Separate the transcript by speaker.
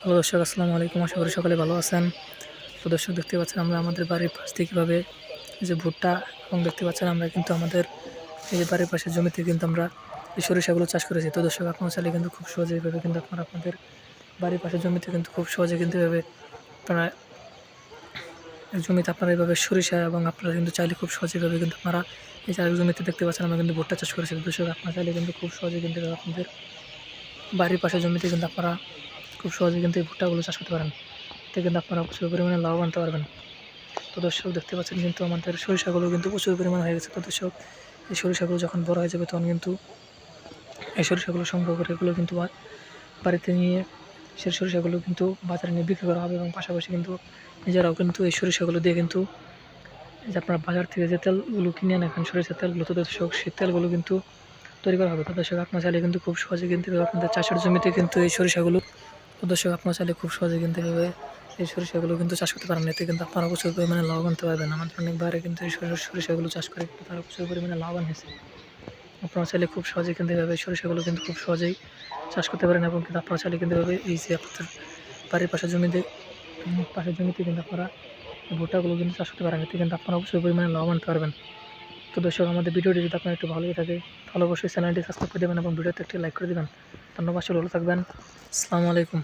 Speaker 1: Hello দর্শক, আসসালামু আলাইকুম। আশা করি সকালে ভালো আছেন। তো দর্শক, দেখতে পাচ্ছেন আমরা আমাদের বাড়ির পাশ দিয়ে কীভাবে এই যে ভুট্টা, এবং দেখতে পাচ্ছেন আমরা কিন্তু আমাদের এই যে বাড়ির পাশের জমিতে কিন্তু আমরা এই সরিষাগুলো চাষ করেছি। তো দর্শক, আপনারা চাইলে কিন্তু খুব সহজে এইভাবে কিন্তু আপনারা আপনাদের বাড়ির পাশের জমিতে কিন্তু খুব সহজে কিন্তু এভাবে আপনারা এই জমিতে আপনারা এইভাবে সরিষা, এবং আপনারা কিন্তু চাইলে খুব সহজে এভাবে কিন্তু আপনারা এই যে আরেক জমিতে দেখতে পাচ্ছেন আমরা কিন্তু ভুট্টা চাষ করেছি। তো দর্শক, আপনারা চাইলে কিন্তু খুব সহজে কিন্তু এভাবে আপনাদের বাড়ির পাশের জমিতে কিন্তু আপনারা খুব সহজে কিন্তু এই ভুট্টাগুলো চাষ করতে পারেন। এতে কিন্তু আপনারা প্রচুর পরিমাণে লাভবান হতে পারবেন। তো দর্শক, দেখতে পাচ্ছেন কিন্তু আমাদের সরিষাগুলো কিন্তু প্রচুর পরিমাণে হয়ে গেছে। তো দর্শক, এই সরিষাগুলো যখন বড় হয়ে যাবে তখন কিন্তু এই সরিষাগুলো সংগ্রহ করে এগুলো কিন্তু বাড়িতে নিয়ে সেই সরিষাগুলো কিন্তু বাজারে নিয়ে বিক্রি করা হবে, এবং পাশাপাশি কিন্তু নিজেরাও কিন্তু এই সরিষাগুলো দিয়ে কিন্তু যে আপনারা বাজার থেকে যে তেলগুলো কিনে আনেন এখন সরিষার তেলগুলো, তো দর্শক সেই তেলগুলো কিন্তু তৈরি করা হবে। তো দর্শক, আপনার চাইলে কিন্তু খুব সহজে কিন্তু আপনাদের চাষের জমিতে কিন্তু এই সরিষাগুলো, তো দর্শক, আপনারা চাইলে খুব সহজে কিন্তু এভাবে এই সরিষাগুলো কিন্তু চাষ করতে পারেন। এতে কিন্তু আপনারা প্রচুর পরিমাণে লাভবান হতে পারবেন। আমাদের অনেক বাইরে কিন্তু এই সরিষাগুলো চাষ করে কিন্তু তারা প্রচুর পরিমাণে লাভবান হয়েছে। আপনারা চাইলে খুব সহজেই কিন্তু এভাবে সরিষাগুলো কিন্তু খুব সহজেই চাষ করতে পারেন, এবং কিন্তু আপনারা চাইলে কিন্তু এভাবে এই যে আপনাদের বাড়ির পাশের জমিতে কিন্তু আপনারা ভুট্টাগুলো কিন্তু চাষ করতে পারেন। এতে কিন্তু আপনারা প্রচুর পরিমাণে লাভবান হতে পারবেন। তো দর্শক, আমাদের ভিডিওটি যদি আপনার একটু ভালো লেগে থাকে তাহলে অবশ্যই চ্যানেলটি সাবস্ক্রাইব করে দেবেন এবং ভিডিওতে একটি লাইক করে দেবেন। ধন্যবাদ, ভালো থাকবেন। আসসালামু আলাইকুম।